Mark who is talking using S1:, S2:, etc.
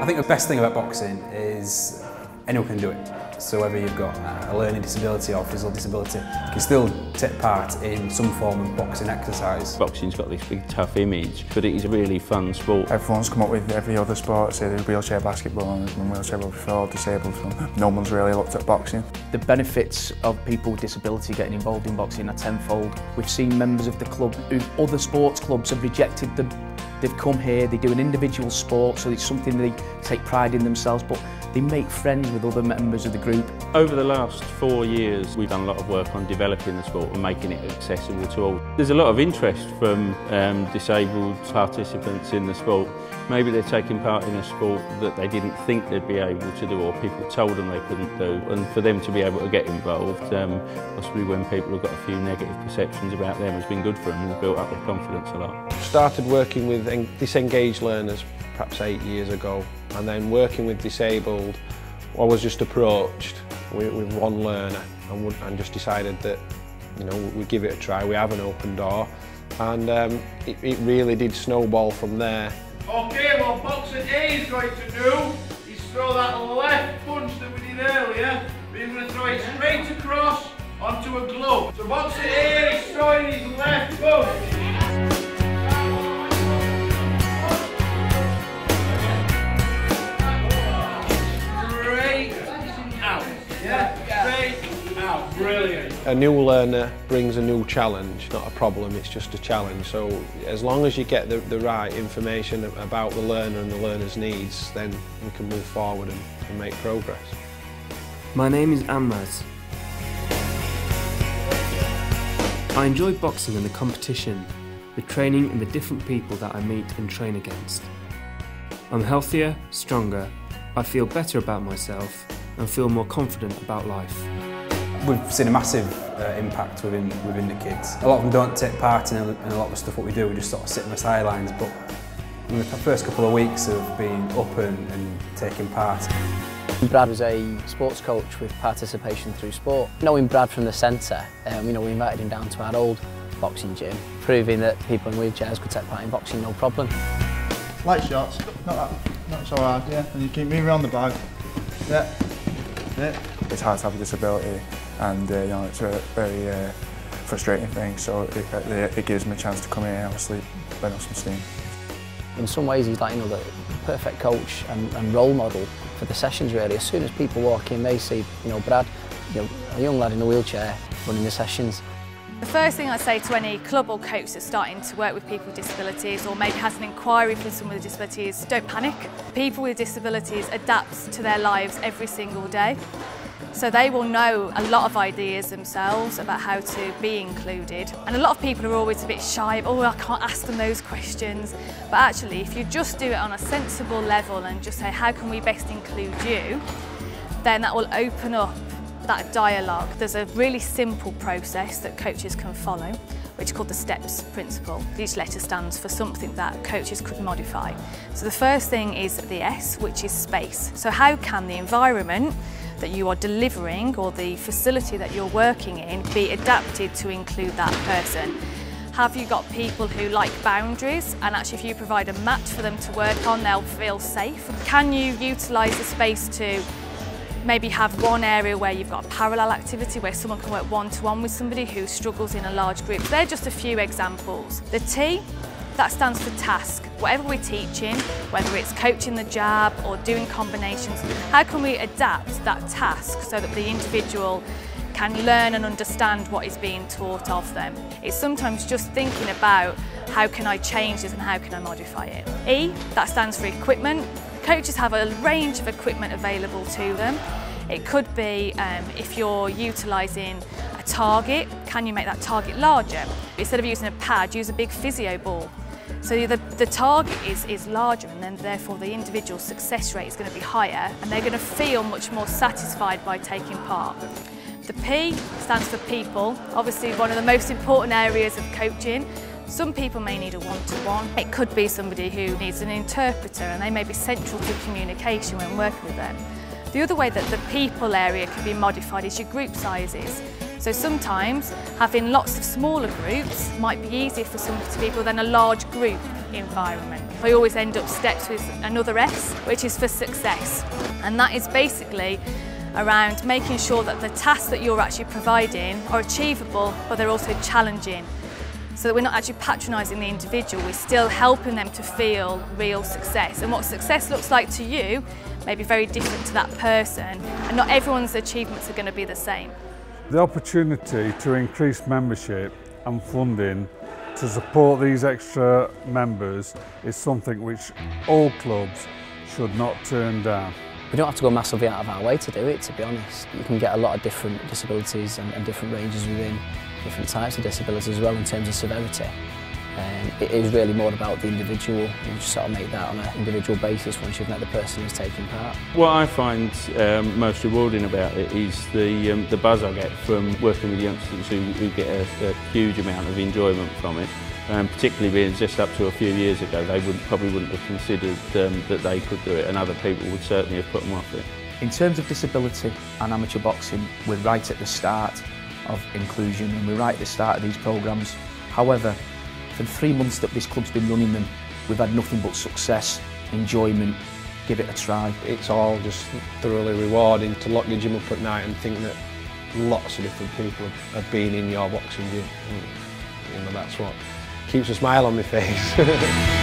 S1: think the best thing about boxing is anyone can do it. So whether you've got a learning disability or physical disability, you can still take part in some form of boxing exercise.
S2: Boxing's got this big tough image, but it is a really fun sport.
S3: Everyone's come up with every other sport, say there's wheelchair basketball and there's been wheelchair before, disabled film. No one's really looked at boxing.
S4: The benefits of people with disability getting involved in boxing are tenfold. We've seen members of the club who other sports clubs have rejected them. They've come here, they do an individual sport, so it's something they take pride in themselves, but they make friends with other members of the group.
S2: Over the last 4 years, we've done a lot of work on developing the sport and making it accessible to all. There's a lot of interest from disabled participants in the sport. Maybe they're taking part in a sport that they didn't think they'd be able to do, or people told them they couldn't do. And for them to be able to get involved, possibly when people have got a few negative perceptions about them, has been good for them and has built up their confidence a lot.
S5: Started working with disengaged learners perhaps 8 years ago, and then working with disabled, I was just approached with one learner and just decided that, you know, we'd give it a try. We have an open door, and it really did snowball from there.
S6: Okay, what boxer A is going to do is throw that left punch that we did earlier. We're going to throw it straight across onto a glove. So boxer A is throwing his left punch. Brilliant.
S5: A new learner brings a new challenge, not a problem, it's just a challenge. So as long as you get the right information about the learner and the learner's needs, then we can move forward and make progress.
S7: My name is Amraz. I enjoy boxing and the competition, the training and the different people that I meet and train against. I'm healthier, stronger, I feel better about myself and feel more confident about life.
S1: We've seen a massive impact within the kids. A lot of them don't take part in a lot of the stuff what we do, we just sort of sit on the sidelines, but in the first couple of weeks of being up and taking part.
S8: Brad was a sports coach with participation through sport. Knowing Brad from the centre, we invited him down to our old boxing gym, proving that people in wheelchairs could take part in boxing no problem.
S9: Light shots, not so hard, yeah, and you keep moving around the bag. Yeah.
S3: It's hard to have a disability, and you know, it's a very frustrating thing, so it gives me a chance to come here and obviously let off some steam.
S8: In some ways he's like, the perfect coach and role model for the sessions really. As soon as people walk in, they see, Brad, a young lad in a wheelchair running the sessions.
S10: The first thing I'd say to any club or coach that's starting to work with people with disabilities, or maybe has an inquiry for someone with a disability, is don't panic. People with disabilities adapt to their lives every single day. So they will know a lot of ideas themselves about how to be included. And a lot of people are always a bit shy of, I can't ask them those questions. But actually, if you just do it on a sensible level and just say, how can we best include you, then that will open up that dialogue. There's a really simple process that coaches can follow, which is called the STEPS principle. Each letter stands for something that coaches could modify. So the first thing is the S, which is space. So how can the environment that you are delivering or the facility that you're working in be adapted to include that person? Have you got people who like boundaries, and actually if you provide a mat for them to work on, they'll feel safe? Can you utilise the space to maybe have one area where you've got a parallel activity where someone can work one-to-one with somebody who struggles in a large group? They're just a few examples. The T, that stands for task. Whatever we're teaching, whether it's coaching the jab or doing combinations, how can we adapt that task so that the individual can learn and understand what is being taught of them? It's sometimes just thinking about how can I change this and how can I modify it. E, that stands for equipment. Coaches have a range of equipment available to them. It could be if you're utilising a target, can you make that target larger? Instead of using a pad, use a big physio ball. So the target is larger, and then therefore the individual success rate is going to be higher, and they're going to feel much more satisfied by taking part. The P stands for people, obviously one of the most important areas of coaching. Some people may need a one-to-one. It could be somebody who needs an interpreter, and they may be central to communication when working with them. The other way that the people area can be modified is your group sizes. So sometimes having lots of smaller groups might be easier for some people than a large group. environment. I always end up steps with another S, which is for success. And that is basically around making sure that the tasks that you're actually providing are achievable, but they're also challenging. So that we're not actually patronising the individual, we're still helping them to feel real success. And what success looks like to you may be very different to that person, and not everyone's achievements are going to be the same.
S11: The opportunity to increase membership and funding to support these extra members is something which all clubs should not turn down.
S8: We don't have to go massively out of our way to do it, to be honest. You can get a lot of different disabilities and different ranges within different types of disabilities as well in terms of severity. It is really more about the individual. You just sort of make that on an individual basis once you've met the person who's taking part.
S2: What I find most rewarding about it is the buzz I get from working with youngsters who get a huge amount of enjoyment from it. Particularly being just up to a few years ago, they probably wouldn't have considered that they could do it, and other people would certainly have put them off it.
S4: In terms of disability and amateur boxing, we're right at the start of inclusion and we're right at the start of these programmes. However, for the 3 months that this club's been running them, we've had nothing but success, enjoyment, give it a try.
S5: It's all just thoroughly rewarding to lock your gym up at night and think that lots of different people have been in your boxing gym. And, you know, that's what keeps a smile on my face.